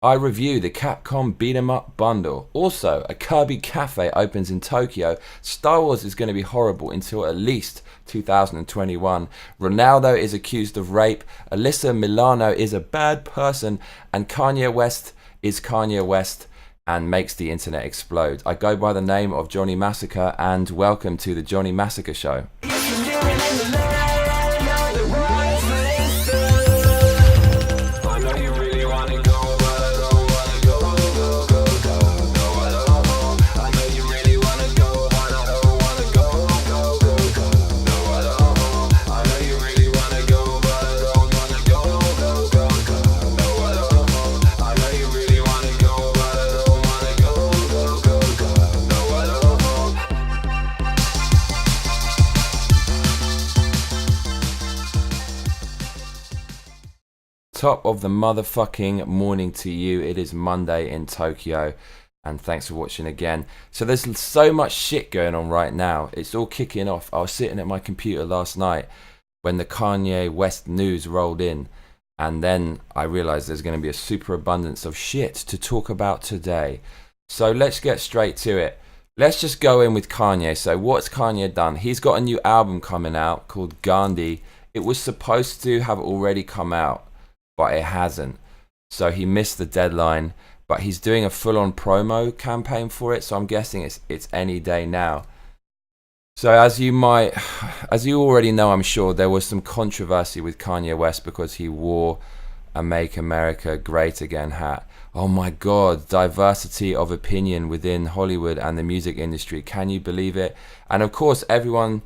I review the Capcom Beat 'em Up bundle. Also, a Kirby cafe opens in Tokyo. Star Wars is going to be horrible until at least 2021. Ronaldo is accused of rape. Alyssa Milano is a bad person. And Kanye West is Kanye West and makes the internet explode. I go by the name of Johnny Massacre, and welcome to the Johnny Massacre Show. Top of the motherfucking morning to you. It is Monday in Tokyo, and thanks for watching again. So there's so much shit going on right now. It's all kicking off. I was sitting at my computer last night when the Kanye West news rolled in, and then I realized there's going to be a superabundance of shit to talk about today. So let's get straight to it. Let's just go in with Kanye. So what's Kanye done? He's got a new album coming out called Ghandi. It was supposed to have already come out, but it hasn't. So he missed the deadline, but he's doing a full-on promo campaign for it, so I'm guessing it's any day now. So as you already know, I'm sure, there was some controversy with Kanye West because he wore a Make America Great Again hat. Oh my God, diversity of opinion within Hollywood and the music industry. Can you believe it? And of course, everyone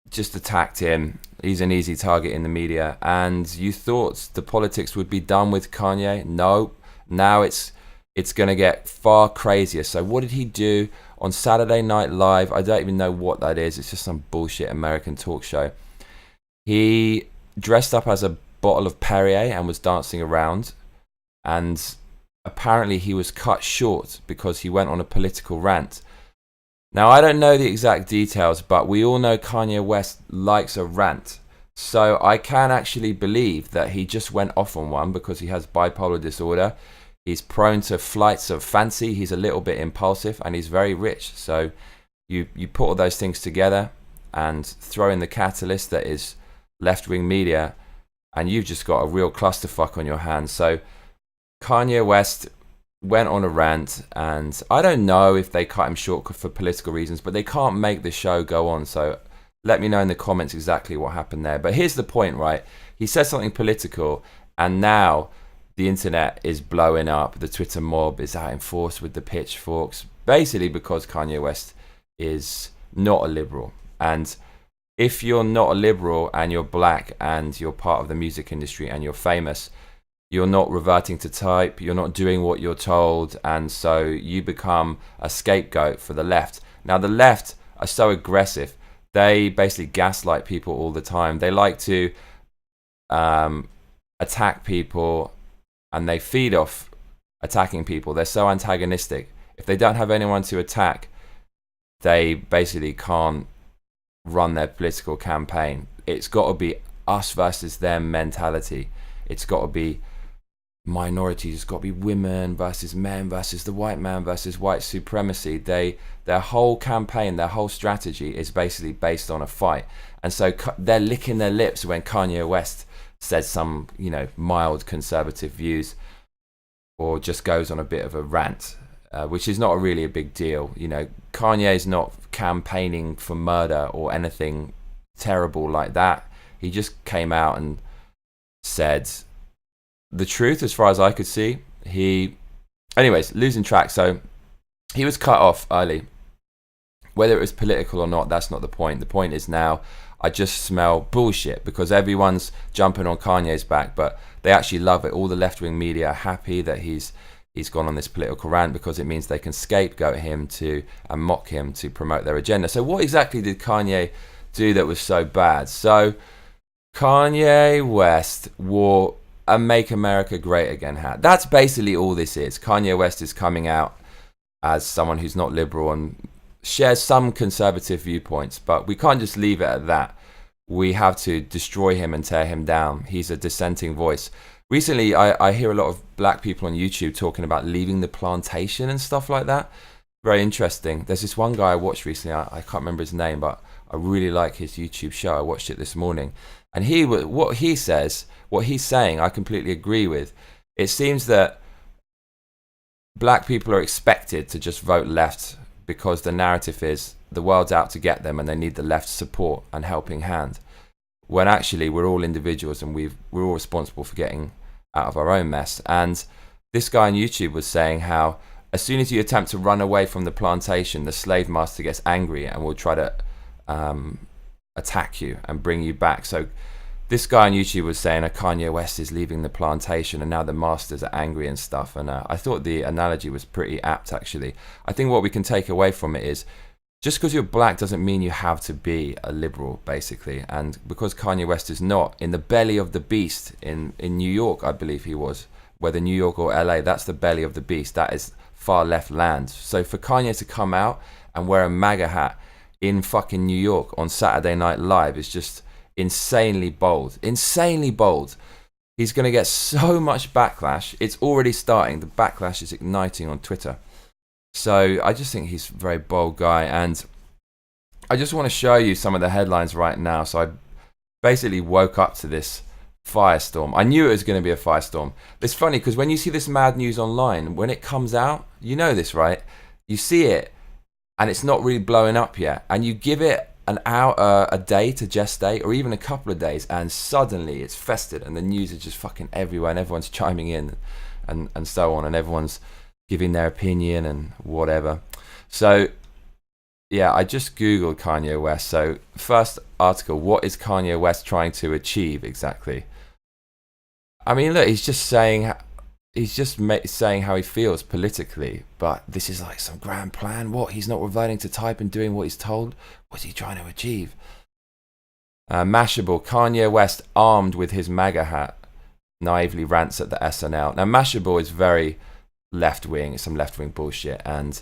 just attacked him. He's an easy target in the media. And you thought the politics would be done with Kanye? No. Now it's going to get far crazier. So what did he do on Saturday Night Live? I don't even know what that is. It's just some bullshit American talk show. He dressed up as a bottle of Perrier and was dancing around. And apparently he was cut short because he went on a political rant. Now, I don't know the exact details, but we all know Kanye West likes a rant. So I can actually believe that he just went off on one because he has bipolar disorder. He's prone to flights of fancy. He's a little bit impulsive, and he's very rich. So you put all those things together and throw in the catalyst that is left-wing media, and you've just got a real clusterfuck on your hands. So Kanye West went on a rant, and I don't know if they cut him short for political reasons, but they can't make the show go on. So let me know in the comments exactly what happened there. But here's the point, right? He said something political, and now the internet is blowing up. The Twitter mob is out in force with the pitchforks, basically because Kanye West is not a liberal. And if you're not a liberal and you're black and you're part of the music industry and you're famous, you're not reverting to type, you're not doing what you're told, and so you become a scapegoat for the left. Now, the left are so aggressive. They basically gaslight people all the time. They like to attack people, and they feed off attacking people. They're so antagonistic. If they don't have anyone to attack, they basically can't run their political campaign. It's got to be us versus them mentality. It's got to be minorities, it's got to be women versus men versus the white man versus white supremacy. Their whole campaign, their whole strategy is basically based on a fight. And so they're licking their lips when Kanye West says some, mild conservative views, or just goes on a bit of a rant, which is not really a big deal. Kanye's not campaigning for murder or anything terrible like that. He just came out and said the truth as far as I could see. Anyways, losing track. So he was cut off early. Whether it was political or not, that's not the point. The point is now I just smell bullshit because everyone's jumping on Kanye's back, but they actually love it. All the left-wing media are happy that he's gone on this political rant because it means they can scapegoat him and mock him to promote their agenda. So what exactly did Kanye do that was so bad? So Kanye West wore a Make America Great Again hat. That's basically all this is. Kanye West is coming out as someone who's not liberal and shares some conservative viewpoints, but we can't just leave it at that. We have to destroy him and tear him down. He's a dissenting voice. recently I hear a lot of black people on YouTube talking about leaving the plantation and stuff like that. Very interesting. There's this one guy I watched recently. I can't remember his name, but I really like his YouTube show. I watched it this morning, and what he's saying, I completely agree with. It seems that black people are expected to just vote left because the narrative is the world's out to get them and they need the left's support and helping hand. When actually we're all individuals and we're all responsible for getting out of our own mess. And this guy on YouTube was saying how as soon as you attempt to run away from the plantation, the slave master gets angry and will try to attack you and bring you back. So this guy on YouTube was saying Kanye West is leaving the plantation and now the masters are angry and stuff. And I thought the analogy was pretty apt, actually. I think what we can take away from it is just because you're black doesn't mean you have to be a liberal, basically. And because Kanye West is not, in the belly of the beast in New York, I believe he was, whether New York or LA, that's the belly of the beast. That is far left land. So for Kanye to come out and wear a MAGA hat in fucking New York on Saturday Night Live is just insanely bold. He's going to get so much backlash. It's already starting. The backlash is igniting on Twitter. So I just think he's a very bold guy, and I just want to show you some of the headlines right now. So I basically woke up to this firestorm. I knew it was going to be a firestorm. It's funny because when you see this mad news online, when it comes out, you know this, right? You see it and it's not really blowing up yet, and you give it an hour, a day to gestate, or even a couple of days, and suddenly it's festered and the news is just fucking everywhere and everyone's chiming in and so on, and everyone's giving their opinion and whatever. So yeah, I just googled Kanye West. So first article, what is Kanye West trying to achieve exactly? I mean, look, he's just saying how he feels politically, but this is like some grand plan. What? He's not reverting to type and doing what he's told? What's he trying to achieve? Mashable, Kanye West armed with his MAGA hat naively rants at the SNL. Now, Mashable is very left-wing, it's some left-wing bullshit, and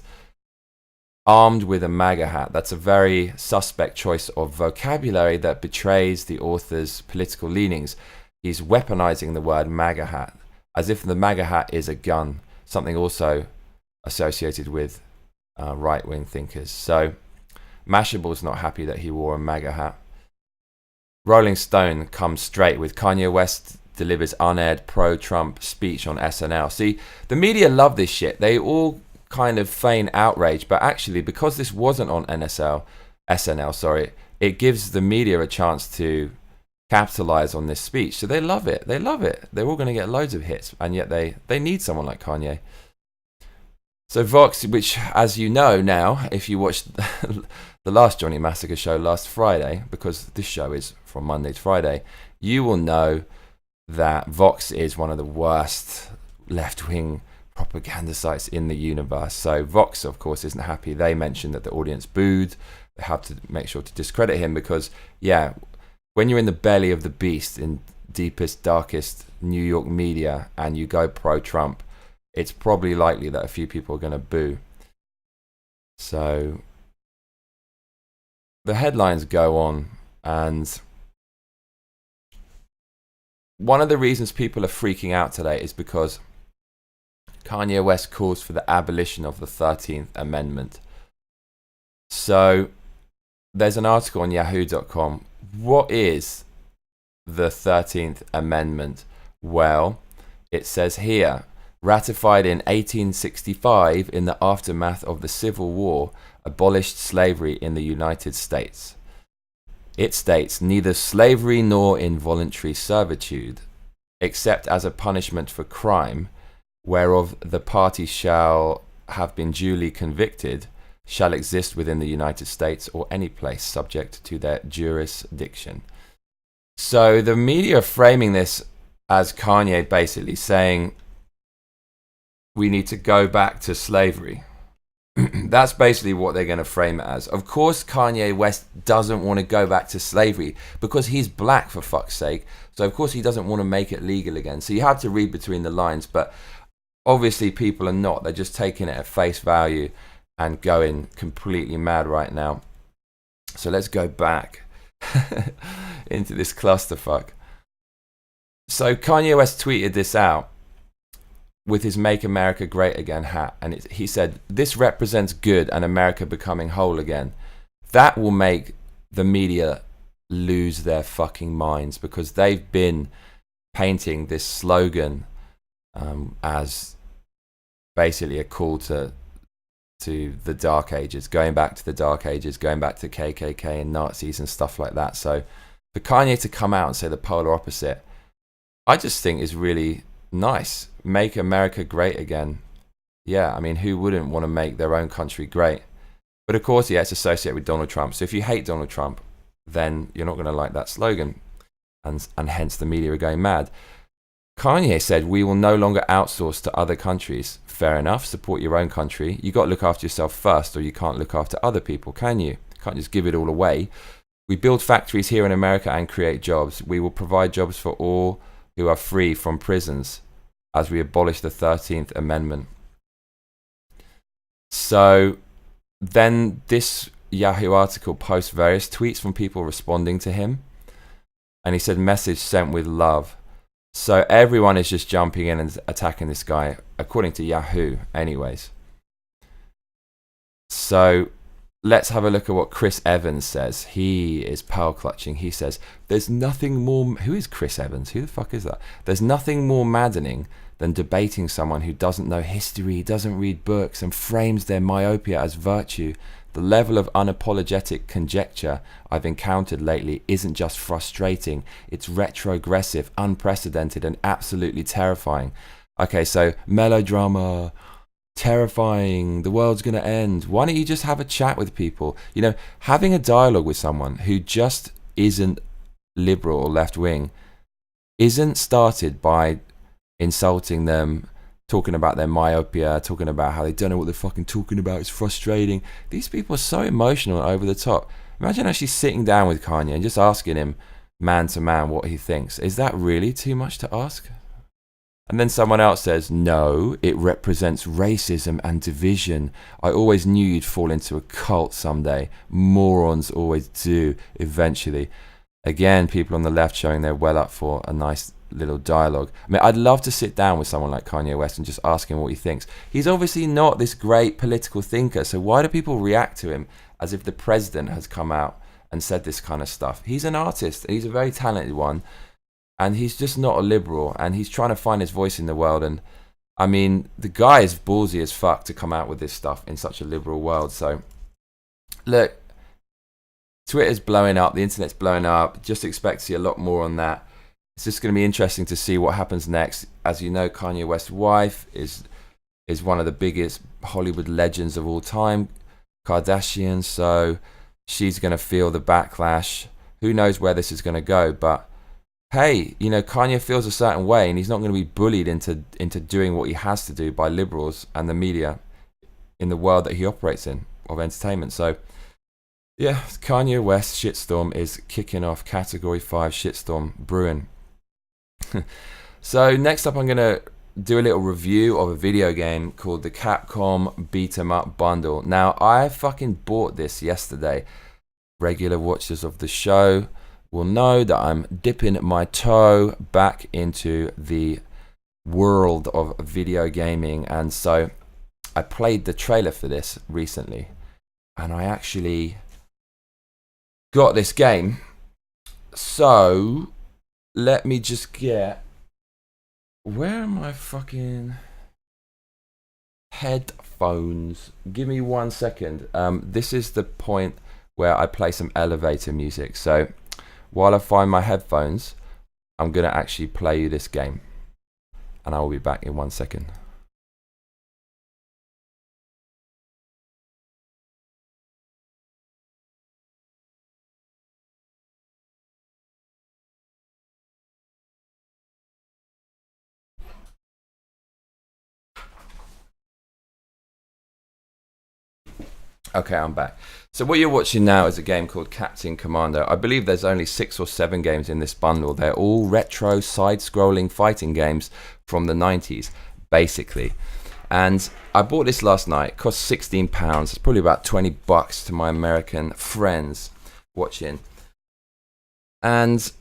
armed with a MAGA hat, that's a very suspect choice of vocabulary that betrays the author's political leanings. He's weaponizing the word MAGA hat as if the MAGA hat is a gun, something also associated with right-wing thinkers. So Mashable's not happy that he wore a MAGA hat. Rolling Stone comes straight with Kanye West delivers unaired pro-Trump speech on SNL. See, the media love this shit. They all kind of feign outrage, but actually, because this wasn't on SNL, it gives the media a chance to capitalize on this speech. So they love it. They're all going to get loads of hits, and yet they need someone like Kanye. So Vox, which, as you know now, if you watched the last Johnny Massacre show last Friday, because this show is from Monday to Friday, you will know that Vox is one of the worst left-wing propaganda sites in the universe. So Vox, of course, isn't happy. They mentioned that the audience booed. They have to make sure to discredit him because, yeah, when you're in the belly of the beast in deepest, darkest New York media and you go pro-Trump, it's probably likely that a few people are going to boo. So the headlines go on, and one of the reasons people are freaking out today is because Kanye West calls for the abolition of the 13th Amendment. So there's an article on yahoo.com. What is the 13th Amendment? Well, it says here, ratified in 1865 in the aftermath of the Civil War, abolished slavery in the United States. It states, neither slavery nor involuntary servitude, except as a punishment for crime, whereof the party shall have been duly convicted, shall exist within the United States or any place subject to their jurisdiction. So the media are framing this as Kanye basically saying we need to go back to slavery. That's basically what they're going to frame it as. Of course, Kanye West doesn't want to go back to slavery because he's black, for fuck's sake. So, of course, he doesn't want to make it legal again. So you have to read between the lines. But obviously, people are not. They're just taking it at face value and going completely mad right now. So let's go back into this clusterfuck. So Kanye West tweeted this out with his Make America Great Again hat. And he said, this represents good and America becoming whole again. That will make the media lose their fucking minds, because they've been painting this slogan as basically a call to the Dark Ages, going back to the Dark Ages, going back to KKK and Nazis and stuff like that. So for Kanye to come out and say the polar opposite, I just think is really nice. Make America great again. Yeah, I mean, who wouldn't want to make their own country great? But of course, yeah, it's associated with Donald Trump. So if you hate Donald Trump, then you're not going to like that slogan. And hence the media are going mad. Kanye said, we will no longer outsource to other countries. Fair enough, support your own country. You got to look after yourself first, or you can't look after other people, can you? You can't just give it all away. We build factories here in America and create jobs. We will provide jobs for all who are free from prisons as we abolish the 13th Amendment. So then this Yahoo article posts various tweets from people responding to him. And he said, message sent with love. So everyone is just jumping in and attacking this guy, according to Yahoo anyways. So let's have a look at what Chris Evans says. He is pearl clutching. He says, there's nothing more... Who is Chris Evans? Who the fuck is that? There's nothing more maddening than debating someone who doesn't know history, doesn't read books, and frames their myopia as virtue. The level of unapologetic conjecture I've encountered lately isn't just frustrating, it's retrogressive, unprecedented, and absolutely terrifying. Okay, so melodrama, terrifying, the world's going to end. Why don't you just have a chat with people? You know, having a dialogue with someone who just isn't liberal or left-wing isn't started by insulting them, talking about their myopia, talking about how they don't know what they're fucking talking about, it's frustrating. These people are so emotional and over the top. Imagine actually sitting down with Kanye and just asking him man to man what he thinks. Is that really too much to ask? And then someone else says, no, it represents racism and division. I always knew you'd fall into a cult someday. Morons always do, eventually. Again, people on the left showing they're well up for a nice little dialogue. I mean, I'd love to sit down with someone like Kanye West and just ask him what he thinks. He's obviously not this great political thinker, so why do people react to him as if the president has come out and said this kind of stuff? He's an artist, he's a very talented one, and he's just not a liberal, and he's trying to find his voice in the world. And I mean, the guy is ballsy as fuck to come out with this stuff in such a liberal world. So look, Twitter's blowing up, the internet's blowing up, just expect to see a lot more on that. It's just going to be interesting to see what happens next. As you know, Kanye West's wife is one of the biggest Hollywood legends of all time, Kardashian, so she's going to feel the backlash. Who knows where this is going to go, but hey, you know, Kanye feels a certain way, and he's not going to be bullied into doing what he has to do by liberals and the media in the world that he operates in of entertainment. So yeah, Kanye West shitstorm is kicking off. Category 5 shitstorm brewing. So next up, I'm going to do a little review of a video game called the Capcom Beat 'em Up Bundle. Now, I fucking bought this yesterday. Regular watchers of the show will know that I'm dipping my toe back into the world of video gaming, and so I played the trailer for this recently, and I actually got this game. So let me just get, where are my fucking headphones? Give me 1 second. This is the point where I play some elevator music. So while I find my headphones, I'm going to actually play you this game, and I will be back in 1 second. Okay, I'm back. So what you're watching now is a game called Captain Commando. I believe there's only 6 or 7 games in this bundle. They're all retro side-scrolling fighting games from the 90s, basically. And I bought this last night. It cost £16. It's probably about $20 to my American friends watching. And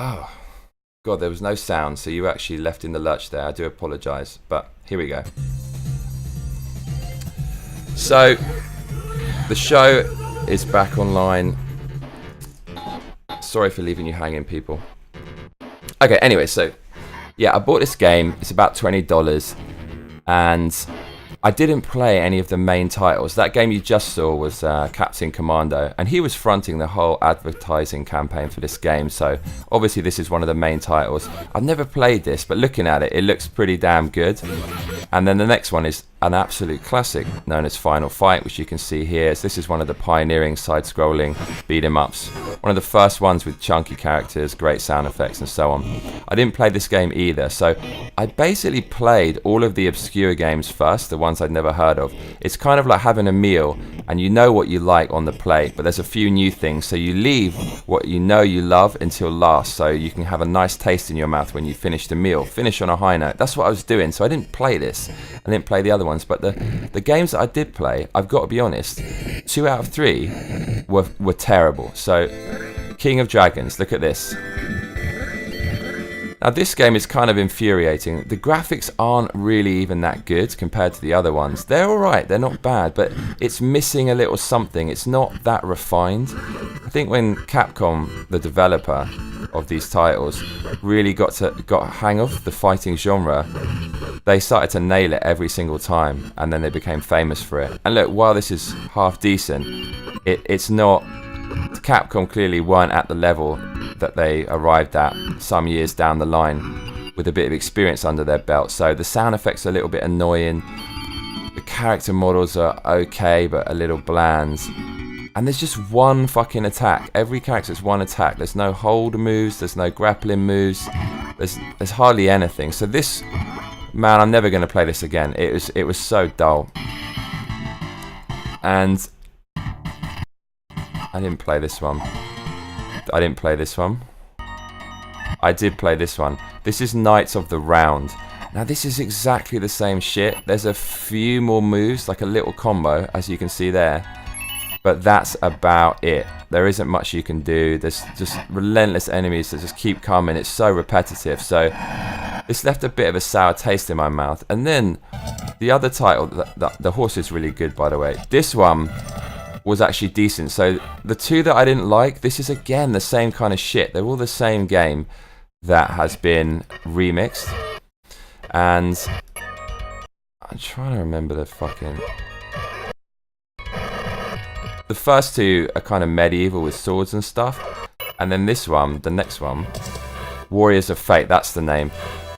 Oh, God, there was no sound, so you actually left in the lurch there. I do apologise, but here we go. So, the show is back online. Sorry for leaving you hanging, people. Okay, anyway, so, yeah, I bought this game. It's about $20, and I didn't play any of the main titles. That game you just saw was Captain Commando, and he was fronting the whole advertising campaign for this game, so obviously this is one of the main titles. I've never played this, but looking at it, it looks pretty damn good. And then the next one is an absolute classic known as Final Fight, which you can see here. So this is one of the pioneering side-scrolling beat-em-ups. One of the first ones with chunky characters, great sound effects and so on. I didn't play this game either, so I basically played all of the obscure games first, the ones I'd never heard of. It's kind of like having a meal and you know what you like on the plate, but there's a few new things, so you leave what you know you love until last, so you can have a nice taste in your mouth when you finish the meal. Finish on a high note. That's what I was doing, so I didn't play this. I didn't play the other ones, but the games that I did play, I've got to be honest, 2 out of 3 were terrible. So, King of Dragons, look at this. Now this game is kind of infuriating. The graphics aren't really even that good compared to the other ones. They're alright, they're not bad, but it's missing a little something. It's not that refined. I think when Capcom, the developer of these titles, really got a hang of the fighting genre, they started to nail it every single time, and then they became famous for it. And look, while this is half decent, it's not... Capcom clearly weren't at the level that they arrived at some years down the line with a bit of experience under their belt. So the sound effects are a little bit annoying. The character models are okay, but a little bland. And there's just one fucking attack. Every character's one attack. There's no hold moves. There's no grappling moves. There's hardly anything. So this, man, I'm never going to play this again. It was so dull. And I didn't play this one. I didn't play this one. I did play this one. This is Knights of the Round. Now this is exactly the same shit. There's a few more moves, like a little combo, as you can see there. But that's about it. There isn't much you can do. There's just relentless enemies that just keep coming. It's so repetitive. So this left a bit of a sour taste in my mouth. And then the other title, the horse is really good, by the way. This one was actually decent. So the two that I didn't like, this is again the same kind of shit. They're all the same game that has been remixed. And I'm trying to remember the fucking... The first two are kind of medieval with swords and stuff. And then this one, the next one, Warriors of Fate, that's the name.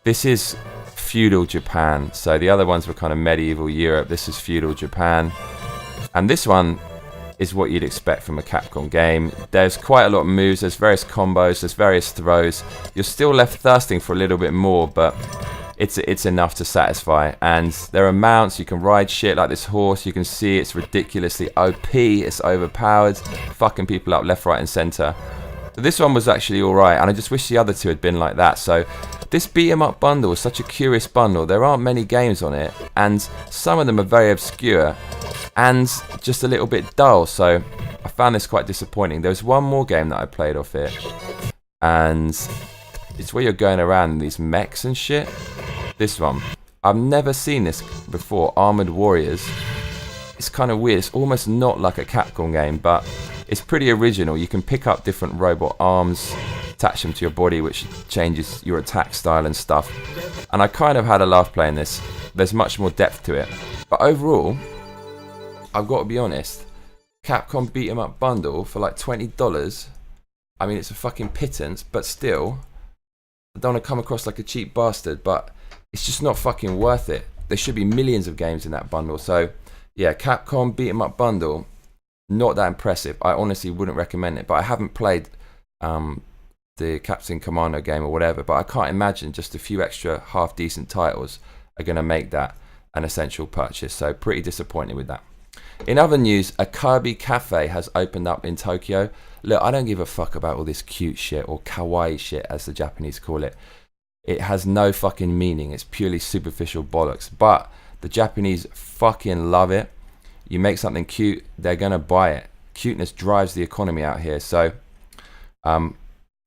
This is feudal Japan. So the other ones were kind of medieval Europe. This is feudal Japan. And this one is what you'd expect from a Capcom game. There's quite a lot of moves, there's various combos, there's various throws. You're still left thirsting for a little bit more, but it's enough to satisfy. And there are mounts, you can ride shit like this horse. You can see it's ridiculously OP, it's overpowered, fucking people up left, right and centre. So this one was actually alright, and I just wish the other two had been like that. So this beat 'em up bundle is such a curious bundle. There aren't many games on it, and some of them are very obscure and just a little bit dull, so I found this quite disappointing. There was one more game that I played off it, and it's where you're going around in these mechs and shit. This one, I've never seen this before, Armored Warriors. It's kind of weird, it's almost not like a Capcom game, but it's pretty original. You can pick up different robot arms, attach them to your body, which changes your attack style and stuff. And I kind of had a laugh playing this. There's much more depth to it. But overall, I've got to be honest, Capcom beat 'em up bundle for like $20. I mean, it's a fucking pittance, but still, I don't want to come across like a cheap bastard, but it's just not fucking worth it. There should be millions of games in that bundle. So, yeah, Capcom beat 'em up bundle, not that impressive. I honestly wouldn't recommend it, but I haven't played the Captain Commando game or whatever, but I can't imagine just a few extra half-decent titles are going to make that an essential purchase. So, pretty disappointed with that. In other news, a Kirby cafe has opened up in Tokyo. Look, I don't give a fuck about all this cute shit, or kawaii shit as the Japanese call it. It has no fucking meaning. It's purely superficial bollocks. But the Japanese fucking love it. You make something cute, they're going to buy it. Cuteness drives the economy out here. So,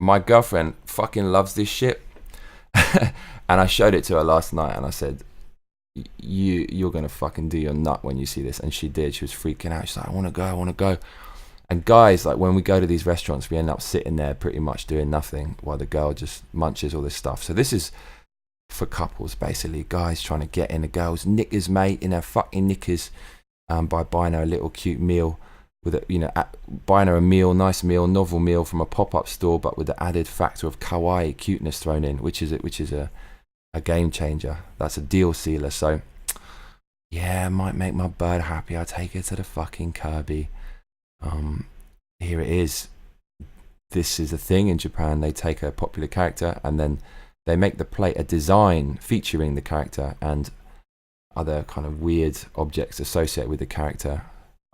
My girlfriend fucking loves this shit. And I showed it to her last night and I said, you're going to fucking do your nut when you see this. And she did. She was freaking out. She's like, I want to go. And guys, like when we go to these restaurants, we end up sitting there pretty much doing nothing while the girl just munches all this stuff. So this is for couples, basically. Guys trying to get in the girl's knickers, mate, in her fucking knickers, by buying her a little cute meal. With buying her a meal, nice meal, novel meal from a pop-up store, but with the added factor of kawaii cuteness thrown in, which is a game changer. That's a deal sealer. So yeah, might make my bird happy. I'll take her to the fucking Kirby. Here it is. This is a thing in Japan. They take a popular character and then they make the plate a design featuring the character, and other kind of weird objects associated with the character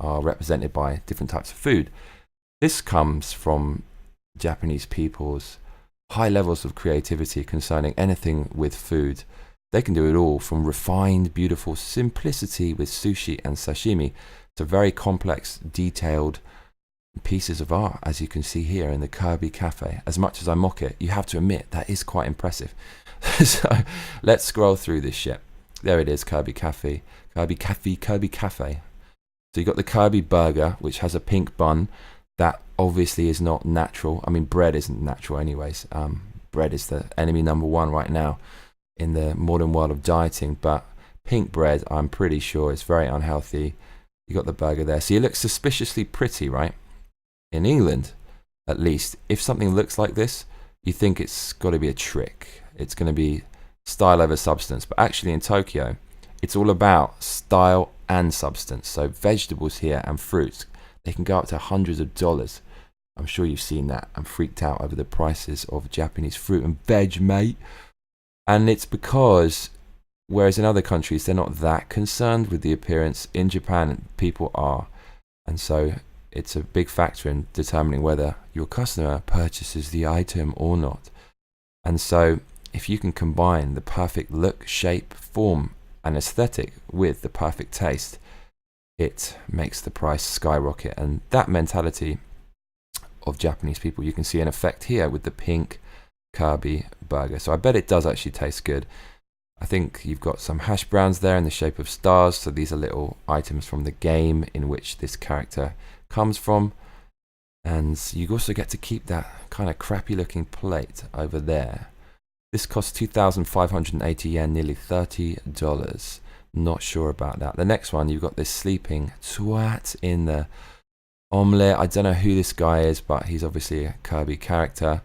are represented by different types of food. This comes from Japanese people's high levels of creativity concerning anything with food. They can do it all from refined, beautiful simplicity with sushi and sashimi to very complex, detailed pieces of art, as you can see here in the Kirby Cafe. As much as I mock it, you have to admit that is quite impressive. So let's scroll through this shit. There it is, Kirby Cafe. Kirby Cafe. So you got the Kirby burger, which has a pink bun. That obviously is not natural. I mean, bread isn't natural anyways. Bread is the enemy number one right now in the modern world of dieting. But pink bread, I'm pretty sure, is very unhealthy. You got the burger there. So you look suspiciously pretty, right? In England, at least, if something looks like this, you think it's got to be a trick. It's going to be style over substance. But actually in Tokyo, it's all about style and substance. So vegetables here and fruits, they can go up to hundreds of dollars. I'm sure you've seen that. I'm freaked out over the prices of Japanese fruit and veg, mate. And it's because, whereas in other countries, they're not that concerned with the appearance, in Japan, people are. And so it's a big factor in determining whether your customer purchases the item or not. And so if you can combine the perfect look, shape, form, and aesthetic with the perfect taste, it makes the price skyrocket. And that mentality of Japanese people you can see in effect here with the pink Kirby burger. So I bet it does actually taste good. I think you've got some hash browns there in the shape of stars. So these are little items from the game in which this character comes from. And you also get to keep that kind of crappy looking plate over there. This costs 2,580 yen, nearly $30. Not sure about that. The next one, you've got this sleeping twat in the omelette. I don't know who this guy is, but he's obviously a Kirby character.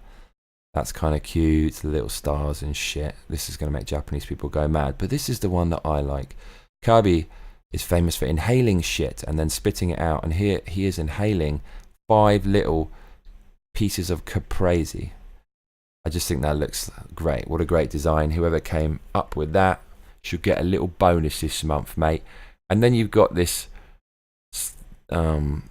That's kind of cute, the little stars and shit. This is going to make Japanese people go mad. But this is the one that I like. Kirby is famous for inhaling shit and then spitting it out. And here he is inhaling 5 little pieces of caprese. I just think that looks great. What a great design. Whoever came up with that should get a little bonus this month, mate. And then you've got this a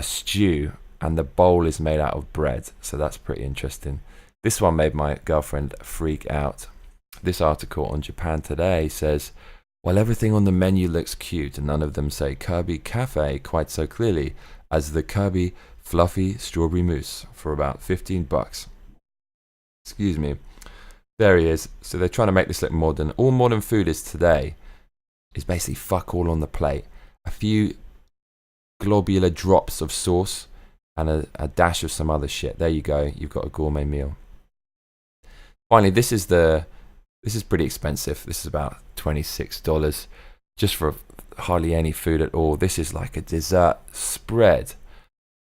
stew, and the bowl is made out of bread. So that's pretty interesting. This one made my girlfriend freak out. This article on Japan Today says, while everything on the menu looks cute, none of them say Kirby Cafe quite so clearly as the Kirby fluffy strawberry mousse for about $15. Excuse me. There he is. So they're trying to make this look modern. All modern food is today is basically fuck all on the plate. A few globular drops of sauce and a dash of some other shit. There you go. You've got a gourmet meal. Finally, this is pretty expensive. This is about $26 just for hardly any food at all. This is like a dessert spread.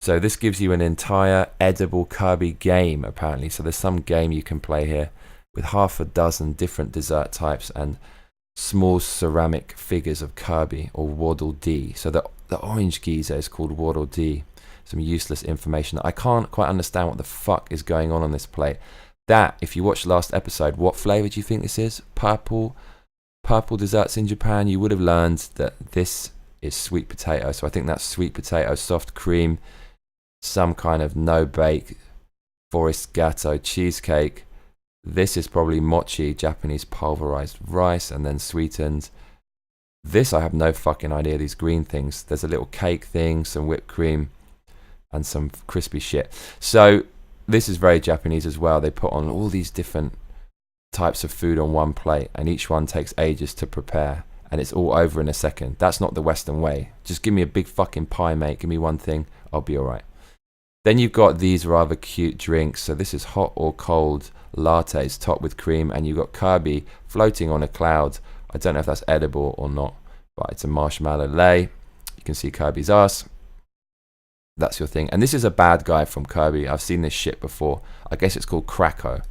So this gives you an entire edible Kirby game, apparently. So there's some game you can play here with half a dozen different dessert types and small ceramic figures of Kirby or Waddle Dee. So the orange geezer is called Waddle Dee. Some useless information. I can't quite understand what the fuck is going on this plate. That, if you watched last episode, what flavor do you think this is? Purple desserts in Japan. You would have learned that this is sweet potato. So I think that's sweet potato, soft cream, some kind of no-bake forest gatto cheesecake. This is probably mochi, Japanese pulverized rice, and then sweetened. This I have no fucking idea, these green things. There's a little cake thing, some whipped cream. and some crispy shit. So this is very Japanese as well. They put on all these different types of food on one plate, and each one takes ages to prepare, and it's all over in a second. That's not the Western way. Just give me a big fucking pie, mate. Give me one thing, I'll be alright. Then you've got these rather cute drinks. So this is hot or cold lattes topped with cream, and you've got Kirby floating on a cloud. I don't know if that's edible or not, but it's a marshmallow lei. You can see Kirby's ass. That's your thing. And this is a bad guy from Kirby. I've seen this shit before. I guess it's called Krakow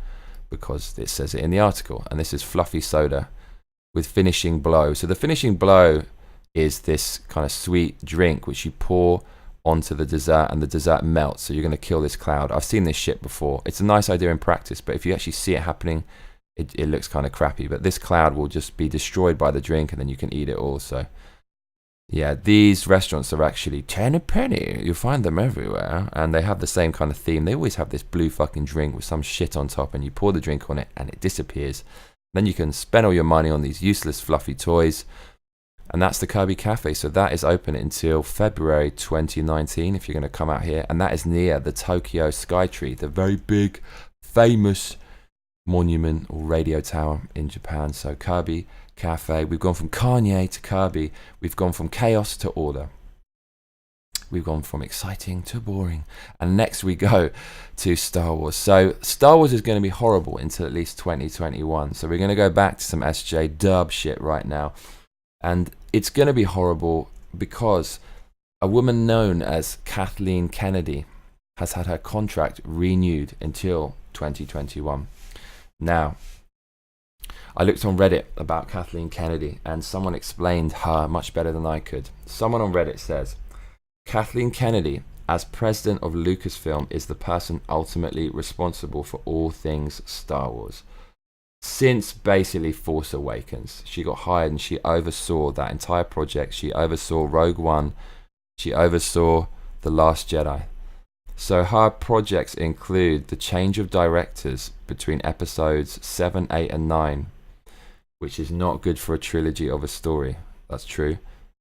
because it says it in the article. And this is fluffy soda with finishing blow. So the finishing blow is this kind of sweet drink which you pour onto the dessert, and the dessert melts. So you're going to kill this cloud. I've seen this shit before. It's a nice idea in practice, but if you actually see it happening, it looks kind of crappy. But this cloud will just be destroyed by the drink, and then you can eat it all. So yeah, these restaurants are actually 10 a penny. You'll find them everywhere, and they have the same kind of theme. They always have this blue fucking drink with some shit on top, and you pour the drink on it and it disappears. Then you can spend all your money on these useless fluffy toys. And that's the Kirby Cafe. So that is open until February 2019 if you're going to come out here. And that is near the Tokyo Skytree, the very big, famous monument or radio tower in Japan. So Kirby Cafe. We've gone from Kanye to Kirby. We've gone from chaos to order. We've gone from exciting to boring. And next we go to Star Wars. So Star Wars is going to be horrible until at least 2021. So we're going to go back to some SJ dub shit right now. And it's going to be horrible because a woman known as Kathleen Kennedy has had her contract renewed until 2021. Now, I looked on Reddit about Kathleen Kennedy, and someone explained her much better than I could. Someone on Reddit says, Kathleen Kennedy, as president of Lucasfilm, is the person ultimately responsible for all things Star Wars. Since basically Force Awakens, she got hired and she oversaw that entire project. She oversaw Rogue One. She oversaw The Last Jedi. So her projects include the change of directors between episodes 7, 8 and 9, which is not good for a trilogy of a story. That's true.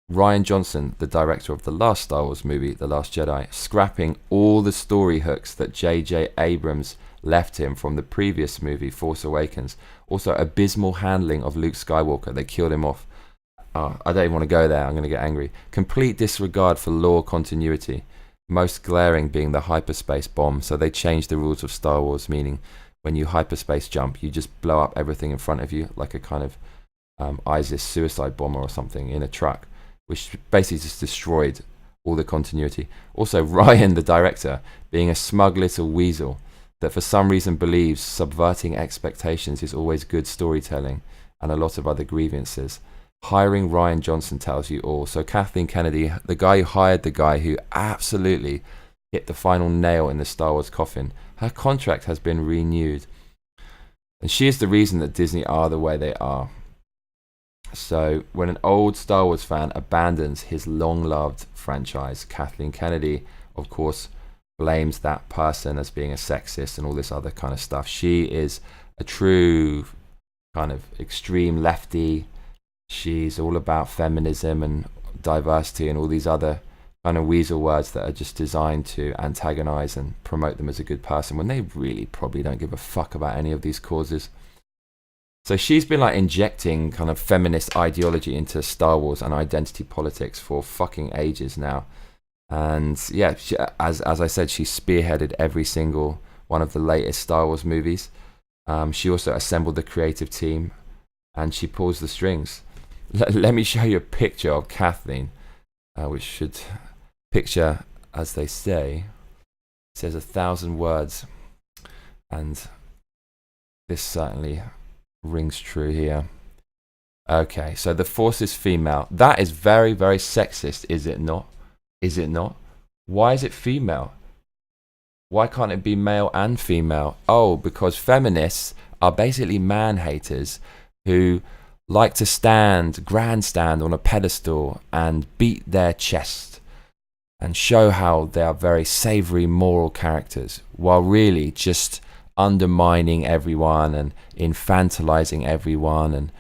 Rian Johnson, the director of the last Star Wars movie, The Last Jedi, scrapping all the story hooks that J.J. Abrams left him from the previous movie, Force Awakens. Also, abysmal handling of Luke Skywalker. They killed him off. I don't even want to go there. I'm going to get angry. Complete disregard for lore continuity. Most glaring being the hyperspace bomb. So they changed the rules of Star Wars, meaning when you hyperspace jump, you just blow up everything in front of you, like a kind of ISIS suicide bomber or something in a truck, which basically just destroyed all the continuity. Also, Ryan, the director, being a smug little weasel that for some reason believes subverting expectations is always good storytelling, and a lot of other grievances. Hiring Rian Johnson tells you all. So Kathleen Kennedy, the guy who hired the guy who absolutely hit the final nail in the Star Wars coffin, her contract has been renewed. And she is the reason that Disney are the way they are. So when an old Star Wars fan abandons his long-loved franchise, Kathleen Kennedy, of course, blames that person as being a sexist and all this other kind of stuff. She is a true kind of extreme lefty. She's all about feminism and diversity and all these other kind of weasel words that are just designed to antagonize and promote them as a good person when they really probably don't give a fuck about any of these causes. So she's been like injecting kind of feminist ideology into Star Wars and identity politics for fucking ages now. And yeah, as I said, she spearheaded every single one of the latest Star Wars movies. She also assembled the creative team, and she pulls the strings. Let me show you a picture of Kathleen, which should picture, as they say, says 1,000 words, and this certainly rings true here. Okay, so the Force is female. That is very, very sexist, is it not? Is it not? Why is it female? Why can't it be male and female? Oh, because feminists are basically man-haters who like to grandstand on a pedestal and beat their chest and show how they are very savoury moral characters, while really just undermining everyone and infantilizing everyone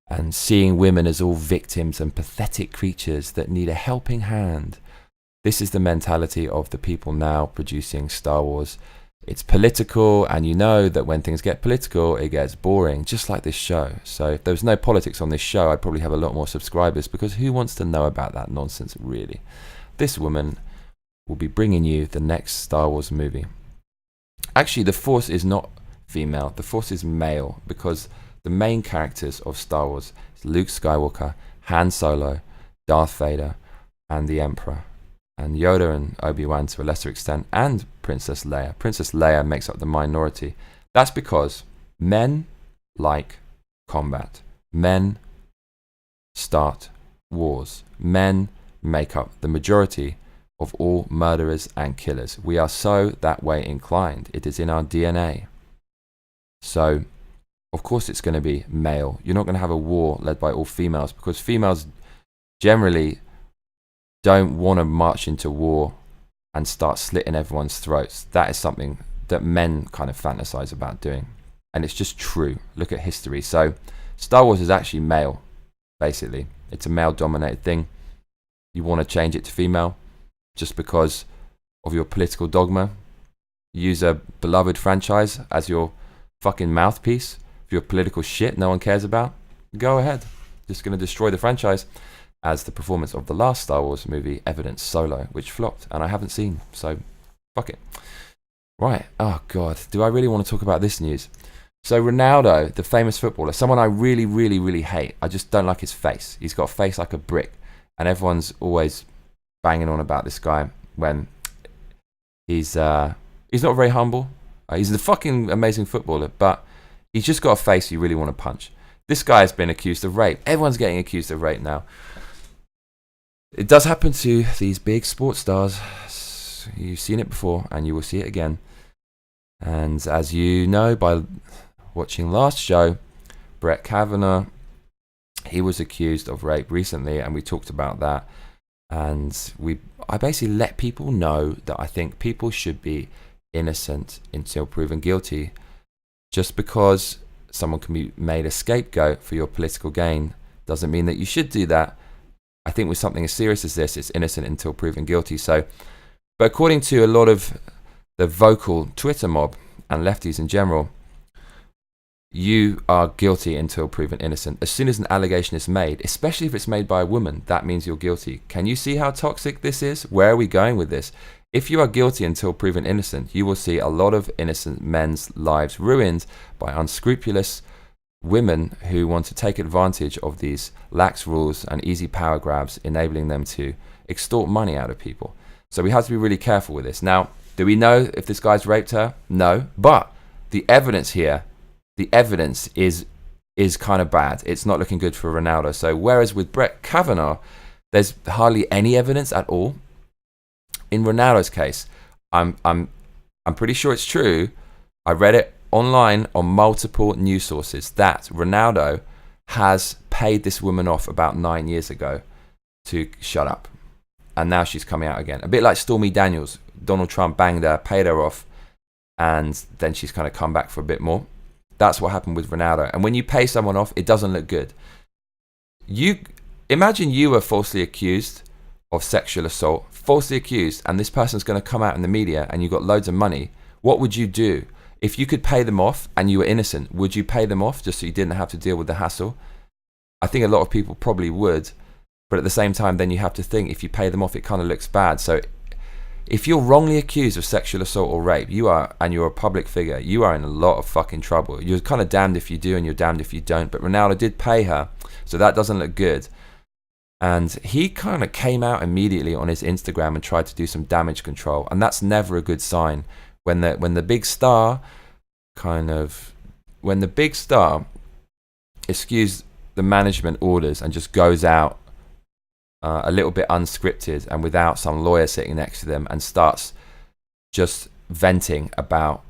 and seeing women as all victims and pathetic creatures that need a helping hand. This is the mentality of the people now producing Star Wars. It's political, and you know that when things get political, it gets boring, just like this show. So if there was no politics on this show, I'd probably have a lot more subscribers, because who wants to know about that nonsense, really? This woman will be bringing you the next Star Wars movie. Actually, the Force is not female. The Force is male, because the main characters of Star Wars is Luke Skywalker, Han Solo, Darth Vader, and the Emperor. And Yoda and Obi-Wan to a lesser extent, and Princess Leia. Princess Leia makes up the minority. That's because men like combat. Men start wars. Men make up the majority of all murderers and killers. We are so that way inclined. It is in our DNA. So, of course it's going to be male. You're not going to have a war led by all females, because females generally don't want to march into war and start slitting everyone's throats. That is something that men kind of fantasize about doing. And it's just true. Look at history. So Star Wars is actually male, basically. It's a male-dominated thing. You want to change it to female just because of your political dogma. Use a beloved franchise as your fucking mouthpiece for your political shit no one cares about. Go ahead. Just going to destroy the franchise, as the performance of the last Star Wars movie evidenced Solo, which flopped, and I haven't seen, so fuck it. Right, oh god, do I really want to talk about this news? So Ronaldo, the famous footballer, someone I really, really, really hate. I just don't like his face. He's got a face like a brick, and everyone's always banging on about this guy when he's not very humble. He's a fucking amazing footballer, but he's just got a face you really want to punch. This guy has been accused of rape. Everyone's getting accused of rape now. It does happen to these big sports stars. You've seen it before, and you will see it again. And as you know by watching last show, Brett Kavanaugh, he was accused of rape recently, and we talked about that. And I basically let people know that I think people should be innocent until proven guilty. Just because someone can be made a scapegoat for your political gain doesn't mean that you should do that. I think with something as serious as this, it's innocent until proven guilty. So, but according to a lot of the vocal Twitter mob and lefties in general, you are guilty until proven innocent. As soon as an allegation is made, especially if it's made by a woman, that means you're guilty. Can you see how toxic this is? Where are we going with this? If you are guilty until proven innocent, you will see a lot of innocent men's lives ruined by unscrupulous women who want to take advantage of these lax rules and easy power grabs, enabling them to extort money out of people. So we have to be really careful with this. Now, do we know if this guy's raped her? No. But the evidence here, the evidence is kind of bad. It's not looking good for Ronaldo. So whereas with Brett Kavanaugh, there's hardly any evidence at all. In Ronaldo's case, I'm pretty sure it's true. I read it online on multiple news sources that Ronaldo has paid this woman off about 9 years ago to shut up. And now she's coming out again. A bit like Stormy Daniels. Donald Trump banged her, paid her off, and then she's kind of come back for a bit more. That's what happened with Ronaldo. And when you pay someone off, it doesn't look good. You imagine you were falsely accused of sexual assault, falsely accused, and this person's going to come out in the media and you got loads of money. What would you do? If you could pay them off and you were innocent, would you pay them off just so you didn't have to deal with the hassle? I think a lot of people probably would, but at the same time, then you have to think, if you pay them off, it kind of looks bad. So if you're wrongly accused of sexual assault or rape, you're a public figure, you are in a lot of fucking trouble. You're kind of damned if you do and you're damned if you don't. But Ronaldo did pay her, so that doesn't look good. And he kind of came out immediately on his Instagram and tried to do some damage control, and that's never a good sign. When the big star excuse the management orders and just goes out a little bit unscripted and without some lawyer sitting next to them and starts just venting about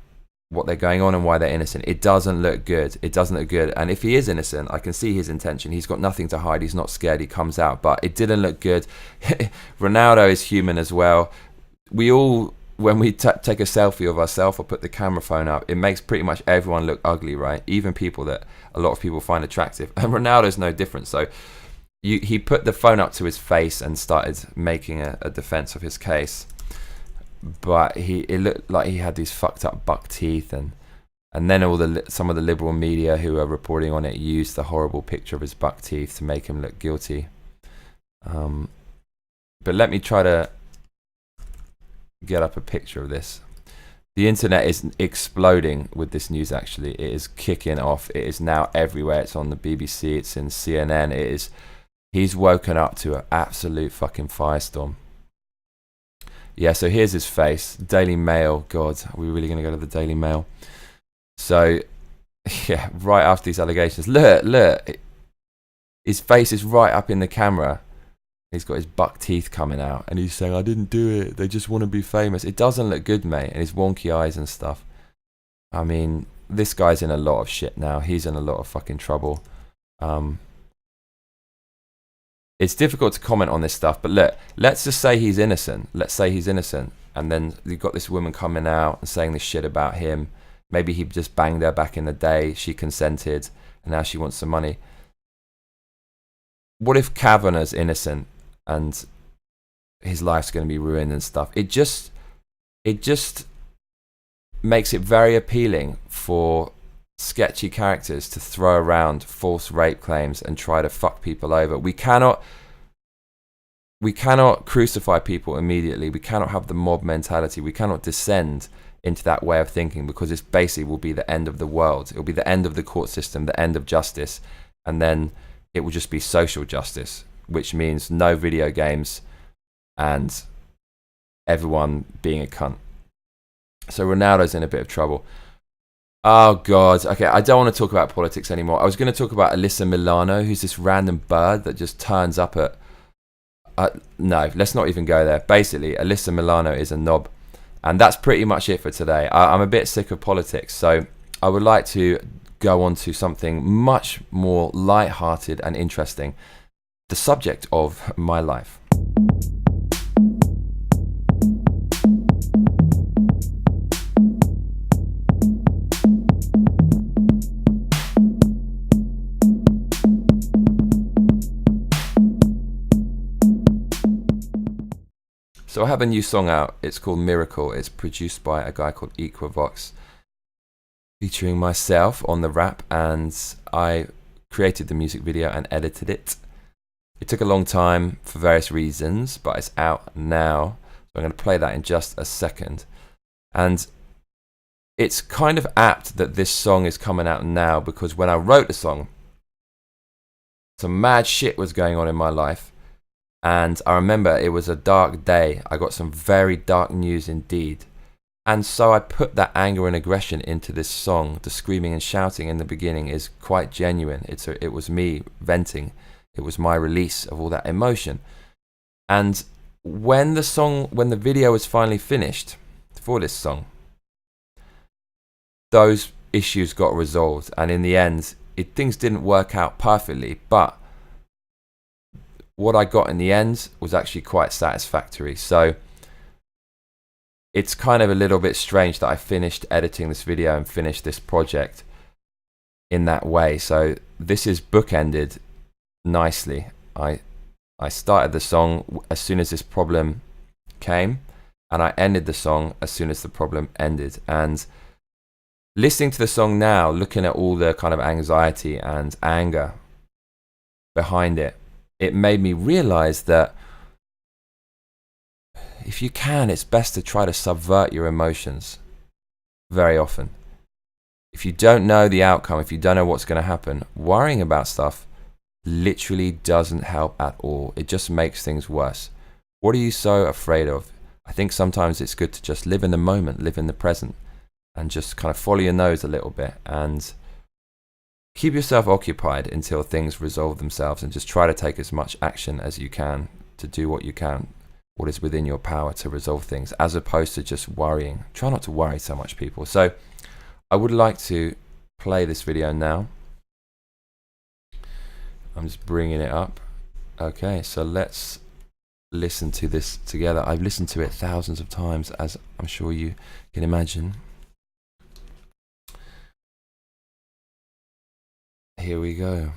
what they're going on and why they're innocent, it doesn't look good. It doesn't look good. And if he is innocent, I can see his intention. He's got nothing to hide. He's not scared. He comes out. But it didn't look good. Ronaldo is human as well. We all, when we take a selfie of ourselves or put the camera phone up, it makes pretty much everyone look ugly, right? Even people that a lot of people find attractive. And Ronaldo's no different. So he put the phone up to his face and started making a defense of his case, but it looked like he had these fucked up buck teeth, and then some of the liberal media who are reporting on it used the horrible picture of his buck teeth to make him look guilty. But let me try to get up a picture of this. The internet is exploding with this news. Actually, it is kicking off. It is now everywhere. It's on the BBC. It's in CNN. It is. He's woken up to an absolute fucking firestorm. Yeah, so here's his face. Daily Mail. God, are we really going to go to the Daily Mail? So, yeah, right after these allegations. Look. His face is right up in the camera. He's got his buck teeth coming out. And he's saying, I didn't do it. They just want to be famous. It doesn't look good, mate. And his wonky eyes and stuff. I mean, this guy's in a lot of shit now. He's in a lot of fucking trouble. It's difficult to comment on this stuff, but look, let's just say he's innocent. Let's say he's innocent. And then you've got this woman coming out and saying this shit about him. Maybe he just banged her back in the day. She consented, and now she wants some money. What if Kavanagh's innocent and his life's going to be ruined and stuff? It just makes it very appealing for sketchy characters to throw around false rape claims and try to fuck people over. We cannot crucify people immediately. We cannot have the mob mentality. We cannot descend into that way of thinking, because it's basically will be the end of the world. It will be the end of the court system, the end of justice, and then it will just be social justice, which means no video games and everyone being a cunt. So Ronaldo's in a bit of trouble. Oh, God. Okay, I don't want to talk about politics anymore. I was going to talk about Alyssa Milano, who's this random bird that just turns up at... no, let's not even go there. Basically, Alyssa Milano is a knob. And that's pretty much it for today. I'm a bit sick of politics, so I would like to go on to something much more light-hearted and interesting. The subject of my life. So I have a new song out. It's called Miracle. It's produced by a guy called Equavox, featuring myself on the rap, and I created the music video and edited it. It took a long time for various reasons, but it's out now. So I'm going to play that in just a second. And it's kind of apt that this song is coming out now, because when I wrote the song, some mad shit was going on in my life. And I remember it was a dark day. I got some very dark news indeed. And so I put that anger and aggression into this song. The screaming and shouting in the beginning is quite genuine. It was me venting. It was my release of all that emotion. And when the video was finally finished for this song, those issues got resolved. And in the end, things didn't work out perfectly, but what I got in the end was actually quite satisfactory. So it's kind of a little bit strange that I finished editing this video and finished this project in that way. So this is bookended nicely. I started the song as soon as this problem came, and I ended the song as soon as the problem ended. And listening to the song now, looking at all the kind of anxiety and anger behind it, it made me realize that if you can, it's best to try to subvert your emotions very often. If you don't know the outcome, if you don't know what's going to happen, worrying about stuff literally doesn't help at all. It just makes things worse. What are you so afraid of? I think sometimes it's good to just live in the moment, live in the present, and just kind of follow your nose a little bit and keep yourself occupied until things resolve themselves, and just try to take as much action as you can to do what you can, what is within your power to resolve things, as opposed to just worrying. Try not to worry so much, people. So I would like to play this video now. I'm just bringing it up. Okay, so let's listen to this together. I've listened to it thousands of times, as I'm sure you can imagine. Here we go.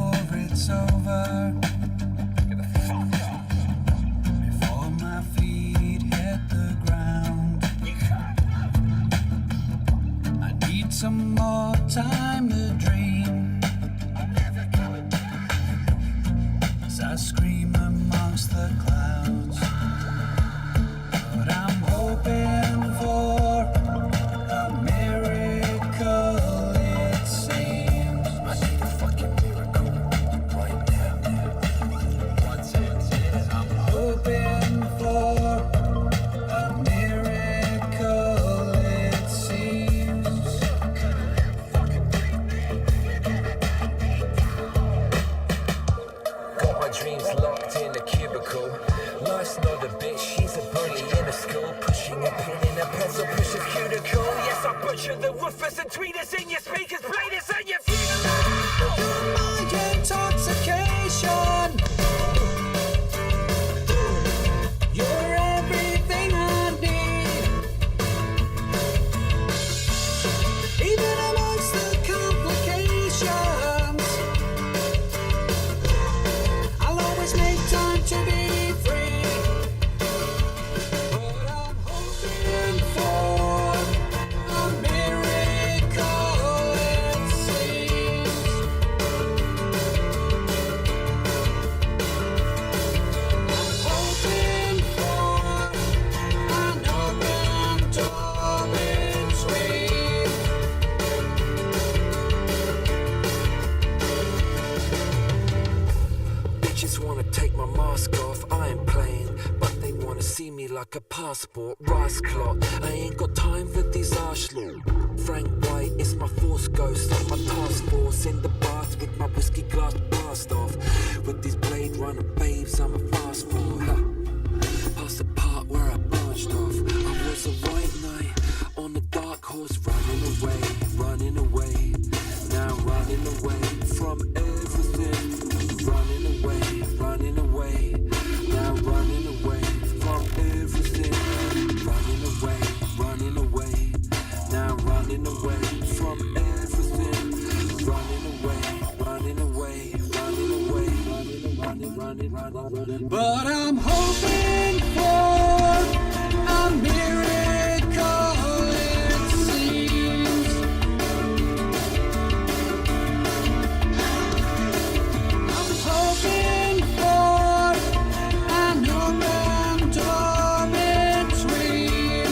before it's over. Get the fuck up. Before my feet hit the ground. I need some more time to dream. As I scream amongst the clouds. But I'm hoping for a miracle, it seems. I need a fucking miracle right now. I'm hoping for a miracle, it seems. Got my dreams locked in a cubicle. Life's not a bitch, she's a bully in a school. Pushing a pin in a pencil, pushes cuticle. Yes, I butcher the woofers and tweeters in your speakers. Play this and you feel My intoxication. You're everything I need. Even amongst the complications, I'll always make time to be free. But I'm hoping for a miracle, it seems. I'm hoping for an open door between. Bitches wanna take my mask off, I ain't playing. But they wanna see me like a passport, rice clot. I ain't got time for these arseholes. Frank White is my force ghost on my task force. In the bath with my whiskey glass blast off. With these Blade Runner babes, I'm a fast forward. Past the part where I branched off. I was a white knight on a dark horse, running away, running away. Now running away from everything. Running away, running away. Now running away from everything. Running away, running away. Now running away from everything. Running away, running away, running away. Running. But I'm hoping for a miracle, it seems. I'm hoping for an open door between.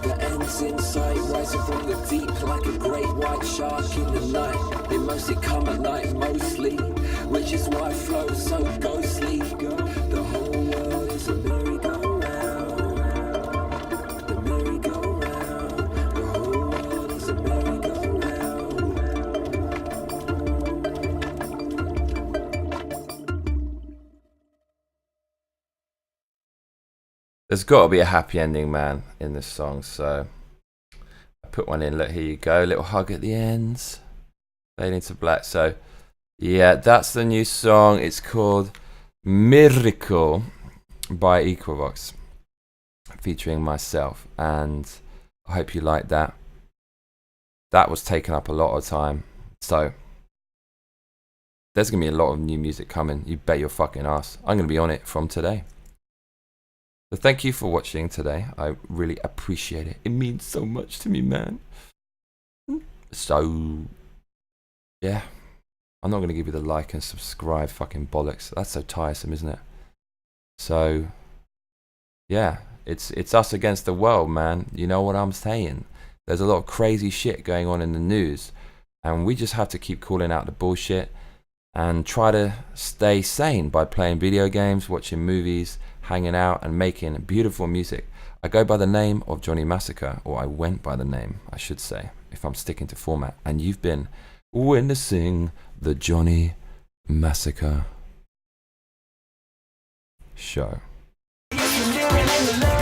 The end's in sight, rising from the deep like a great white shark in the night. They mostly come at night, mostly, which is why I flow so ghostly. The whole world is a merry-go-round. The merry-go-round. The whole world is a merry-go-round. There's got to be a happy ending, man, in this song. So I put one in. Look, here you go. Little hug at the end. Fading to black. So yeah, that's the new song. It's called Miracle by Equavox, featuring myself. And I hope you like that. That was taking up a lot of time. So there's going to be a lot of new music coming. You bet your fucking ass. I'm going to be on it from today. So thank you for watching today. I really appreciate it. It means so much to me, man. So, yeah. I'm not going to give you the like and subscribe fucking bollocks. That's so tiresome, isn't it? So, yeah. It's us against the world, man. You know what I'm saying? There's a lot of crazy shit going on in the news. And we just have to keep calling out the bullshit. And try to stay sane by playing video games, watching movies, hanging out and making beautiful music. I go by the name of Johnny Massacre, or I went by the name, I should say, if I'm sticking to format. And you've been witnessing the Johnny Massacre show. If you're living in the love